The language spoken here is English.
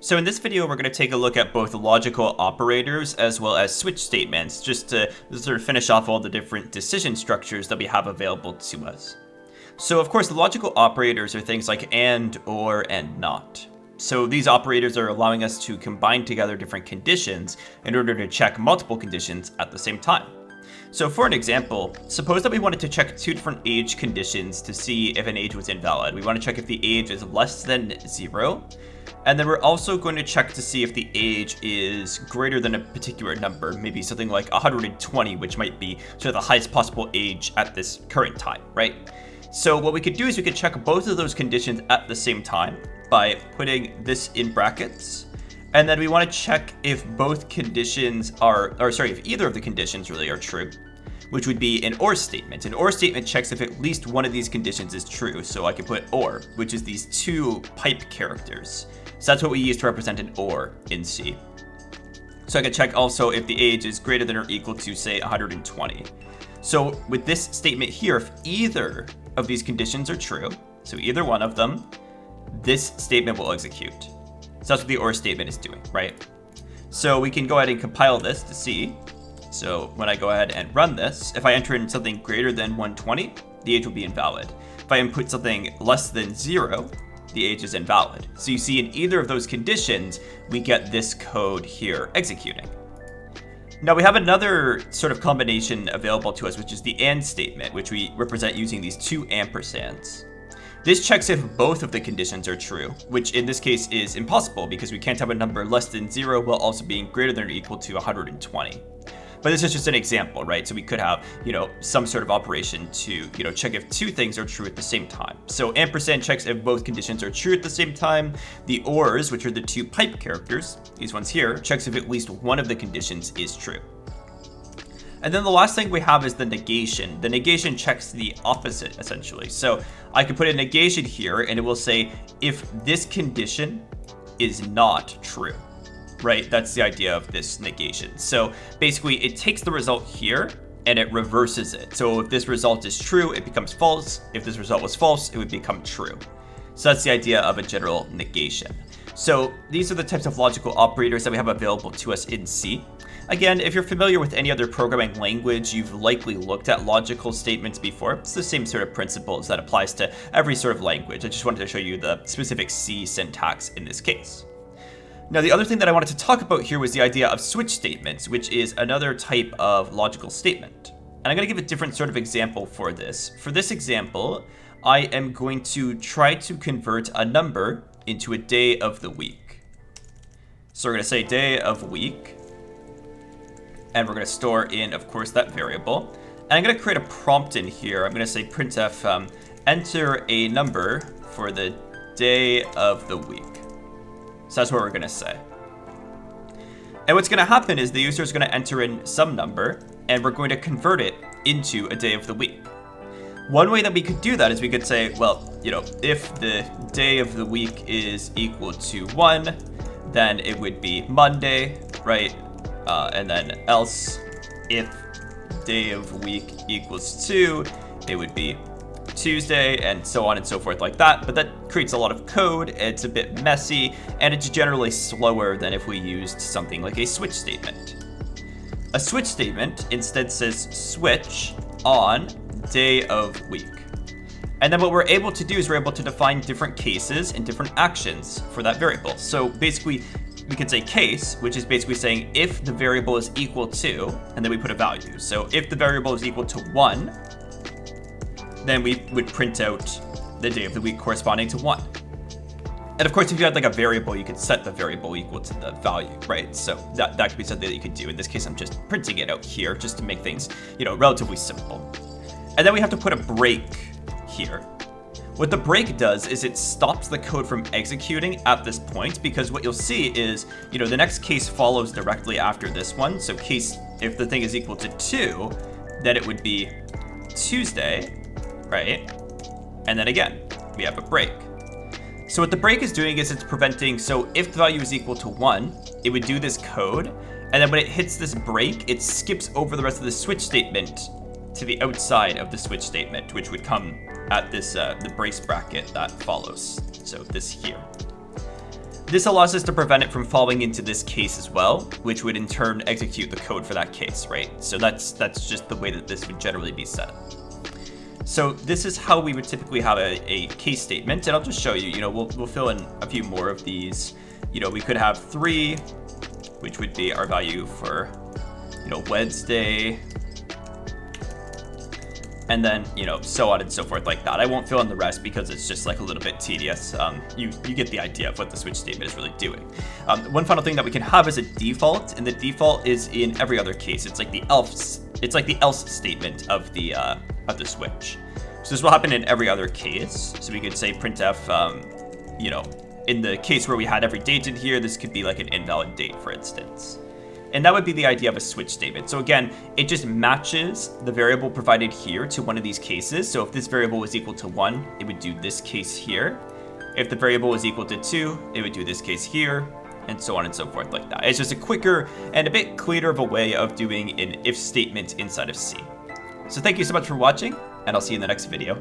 So in this video, we're going to take a look at both logical operators as well as switch statements, just to sort of finish off all the different decision structures that we have available to us. So of course, the logical operators are things like and, or, and not. So these operators are allowing us to combine together different conditions in order to check multiple conditions at the same time. So for an example, suppose that we wanted to check two different age conditions to see if an age was invalid. We want to check if the age is less than 0. And then we're also going to check to see if the age is greater than a particular number, maybe something like 120, which might be sort of the highest possible age at this current time, right? So what we could do is we could check both of those conditions at the same time by putting this in brackets. And then we want to check if both conditions if either of the conditions really are true, which would be an OR statement. An OR statement checks if at least one of these conditions is true. So I could put OR, which is these two pipe characters. So that's what we use to represent an OR in C. So I can check also if the age is greater than or equal to, say, 120. So with this statement here, if either of these conditions are true, so either one of them, this statement will execute. So that's what the OR statement is doing, right? So we can go ahead and compile this to see. So when I go ahead and run this, if I enter in something greater than 120, the age will be invalid. If I input something less than 0, the age is invalid. So you see in either of those conditions, we get this code here executing. Now we have another sort of combination available to us, which is the AND statement, which we represent using these two ampersands. This checks if both of the conditions are true, which in this case is impossible because we can't have a number less than 0 while also being greater than or equal to 120. But this is just an example, right? So we could have, some sort of operation to, check if two things are true at the same time. So ampersand checks if both conditions are true at the same time. The ORs, which are the two pipe characters, these ones here, checks if at least one of the conditions is true. And then the last thing we have is the negation. The negation checks the opposite, essentially. So I could put a negation here, and it will say if this condition is not true. Right, that's the idea of this negation. So basically it takes the result here and it reverses it. So if this result is true, it becomes false. If this result was false, it would become true. So that's the idea of a general negation. So these are the types of logical operators that we have available to us in C. Again, if you're familiar with any other programming language, you've likely looked at logical statements before. It's the same sort of principles that applies to every sort of language. I just wanted to show you the specific C syntax in this case. Now, the other thing that I wanted to talk about here was the idea of switch statements, which is another type of logical statement. And I'm going to give a different sort of example for this. For this example, I am going to try to convert a number into a day of the week. So we're going to say day of week. And we're going to store in, of course, that variable. And I'm going to create a prompt in here. I'm going to say printf enter a number for the day of the week. So that's what we're going to say. And what's going to happen is the user is going to enter in some number, and we're going to convert it into a day of the week. One way that we could do that is we could say, well, if the day of the week is equal to 1, then it would be Monday, right? And then else, if day of week equals 2, it would be Tuesday, and so on and so forth like that. But that creates a lot of code, it's a bit messy, and it's generally slower than if we used something like a switch statement. A switch statement instead says switch on day of week. And then what we're able to do is we're able to define different cases and different actions for that variable. So basically, we could say case, which is basically saying if the variable is equal to, and then we put a value. So if the variable is equal to 1, then we would print out the day of the week corresponding to 1. And of course, if you had like a variable, you could set the variable equal to the value, right? So that could be something that you could do. In this case, I'm just printing it out here just to make things, relatively simple. And then we have to put a break here. What the break does is it stops the code from executing at this point, because what you'll see is, the next case follows directly after this one. So case, if the thing is equal to 2, then it would be Tuesday, right? And then again, we have a break. So what the break is doing is it's preventing, so if the value is equal to 1, it would do this code, and then when it hits this break, it skips over the rest of the switch statement to the outside of the switch statement, which would come at this the brace bracket that follows. So this here. This allows us to prevent it from falling into this case as well, which would in turn execute the code for that case, right? So that's just the way that this would generally be set. So this is how we would typically have a case statement, and I'll just show you, we'll fill in a few more of these. We could have 3, which would be our value for, Wednesday, and then, so on and so forth like that. I won't fill in the rest because it's just like a little bit tedious. You get the idea of what the switch statement is really doing. One final thing that we can have is a default, and the default is in every other case. It's like the else statement of the switch. So this will happen in every other case. So we could say printf, in the case where we had every date in here, this could be like an invalid date, for instance. And that would be the idea of a switch statement. So again, it just matches the variable provided here to one of these cases. So if this variable was equal to 1, it would do this case here. If the variable was equal to 2, it would do this case here, and so on and so forth like that. It's just a quicker and a bit cleaner of a way of doing an if statement inside of C. So thank you so much for watching, and I'll see you in the next video.